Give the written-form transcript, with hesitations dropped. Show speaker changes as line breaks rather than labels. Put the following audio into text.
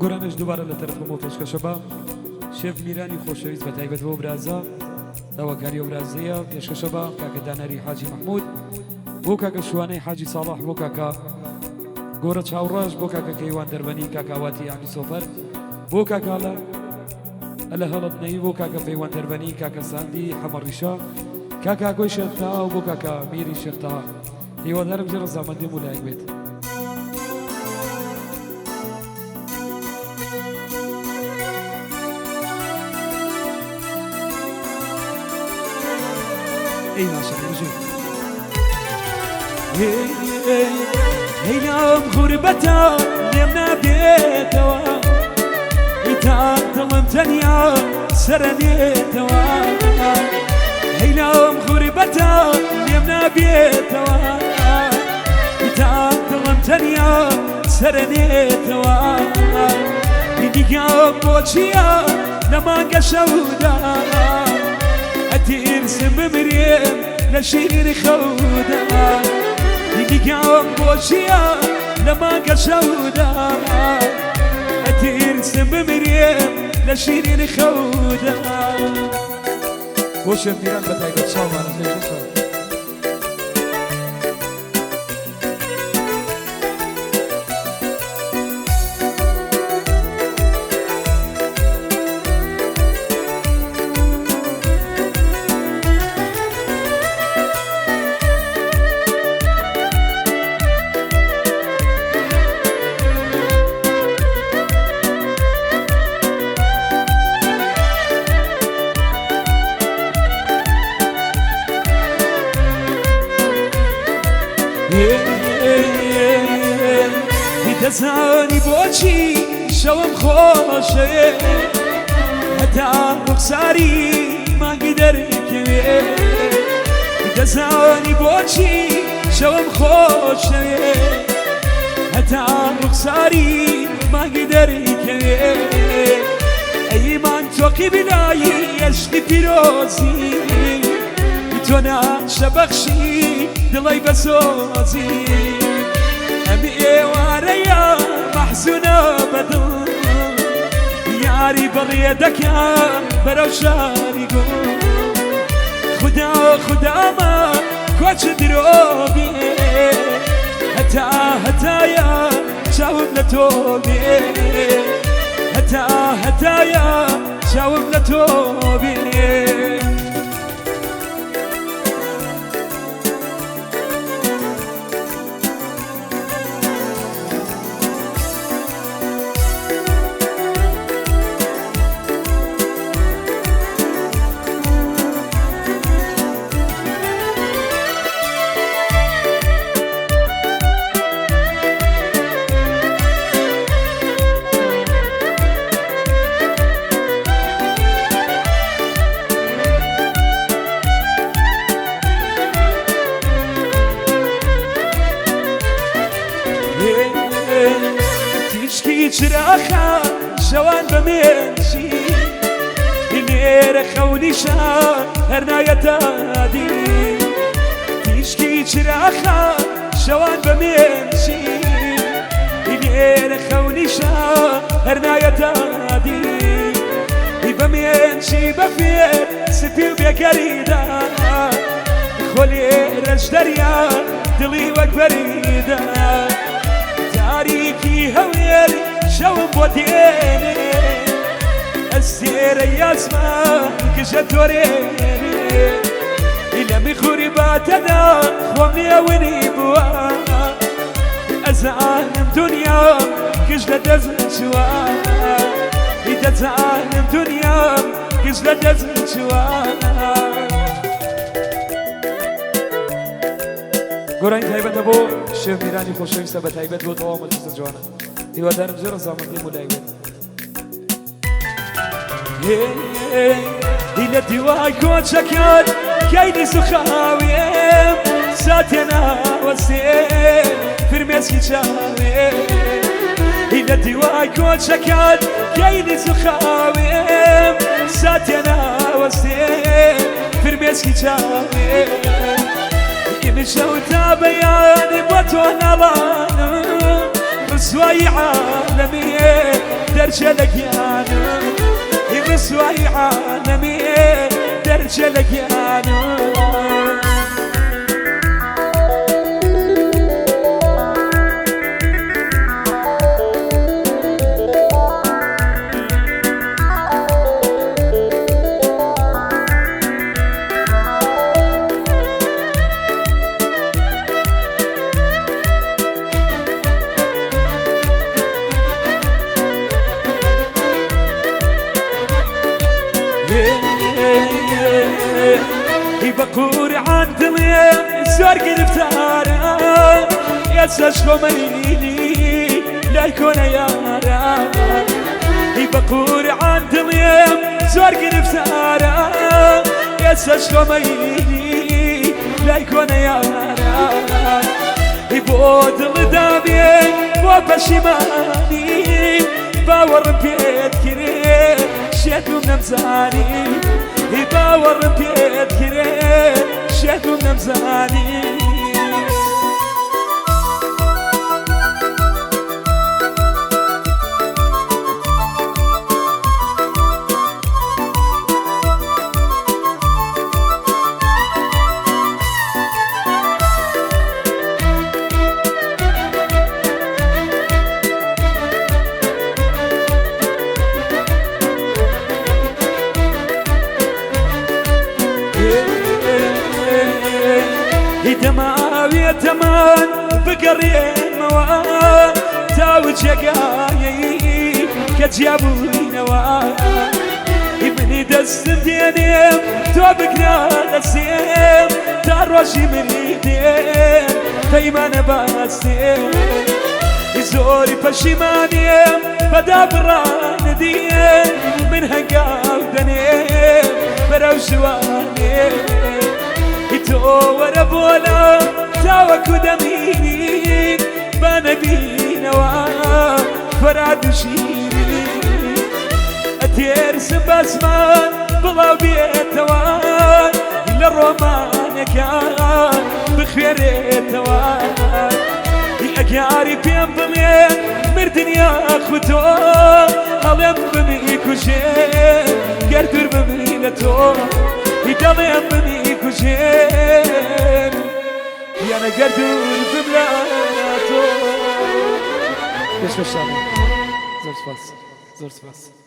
گۆرانش دووبارە لە تەرەفەوە پێشکەشە بە شێف میرانی خۆشەویست بە تایبەت بۆ برازە داواکاری و برازەیە پێشکەشە بە کاکە دانەری حاجی محمود بۆ کاکە شوانەی حاجی ساڵح بۆ کاکە گۆرە چاوڕەش بۆ کاکە کەیوان دەربەنی کاکاواتی ئامی سۆفەر بۆ کاکالە ئەلە هەڵەتنەی بۆ کاکە پەیوان دەربەنی کاکە ساندی حەمەڕیشە کاکە گۆی شێختا و بۆ کاکە میری شێختا هیوادارم ژێ ڕەزامەندی مولایەک بێت. ای ماشاءالله هیلام غربەتە لێم نابێتەوە ئیتا دڵم تەنیا سەرەنێتەوە هیلام غربەتە لێم نابێتەوە ئیتا دڵم تەنیا سەرەنێتەوە دیگەم بۆچییە لە مانگە شەودا ئەتیرسم بمرێم لە شیری خەودا دیگەم بۆچییە لە مانگە شەودا ئەتیرسم بمرێم لە شیرین خەودا بۆ شێف میران بە تایبەت چاوانە پێشکەشە دەزانی بۆچی شەوم خۆشەوێ هەتا ڕوخساری مانگی دەرکەوێ دەزانی بۆچی شەوم خۆشەوێ هەتا ڕوخساری مانگی دەرکەوێ ئەیمان تۆقی بینایی عەشقی پیرۆزی تۆ ناشە بەخشی دڵی بەسۆزی ئەمی ئێوارەیە مەحزونە بەدڵ یاری بەڕێ دەکا بەرەو شاری گۆ خودا خودامە کۆچ درۆ بێ هەتا هەتایە چاوم لە تۆ بێ هەتا هەتایە چاوم لە تۆ بێ تیشکی چراخە شەوان بەمێنشی لێرە خەونیشان هەر نایەتە دی تیشکی چراخە شەوان بەمێنشی لێرە خەونیشان هەر نایەتە دی بەمێنشی بەفێر سپی و بێگەریدا خۆ لێرەش دەریا دڵی وەک بەریدا تاریکی هەوێر شەوم بۆ دێنێ ئەسێرە یاسمە گژە تۆرێنێ لە میخوری باتەدا خۆم نێونی بووە ئەزانم دونیام گژ لە دەزم چووە دەزانم دونیام گژ لە دەزم چووە گۆرانی تایبەتە بۆ شێف میرانی خۆشەویستە بە تایبەت بۆ تەواو مەجلیسە جوانە هیوادارم ژێ ڕەزامەندی مولای بێت. لە دیوای کۆچەکان کەینی سوخاوێم ساتێ ناوەستێ فرمێسکی چاوێ لە دیوای کۆچەکان کەینی سوخاوێم ساتێ ناوەستێ فرمێسکی چاوێ شەوتا بەیانی بۆ تۆ نەڵانم ڕسوایی عالەمیە درجلك يانا يغسوي عالمي درجلك يانا بقول عن دميم سرق الفتارة يا سشلو ميلي لا يكون يارا بقول عن دميم سرق الفتارة يا سشلو ميلي لا يكون يارا بود الدابي وبشماني باور بيت كريم شيتو نمزاني باور بيت كريم شيتو نمزاني دماوي تمان بقرين موان تاوي شقايي كجابوي نوان ابني دستنتينيم توبكنا السيم تروشي مريدين فيمان باستين زوري فشيمانيم بدا بران دين من هنقاو دنيم بروشوانيم تو ورا بولا تاوكو دميني بنبينا فراد شيري اتيرس باسمان بلا بيتوان للرومان كان بخير توان اقاري بين ضمين مردنيا خدو هلم بميكو شين قردر بمينتو يدلم بميكو شين يانا قردر بملاتو كيش بشامي زور سباس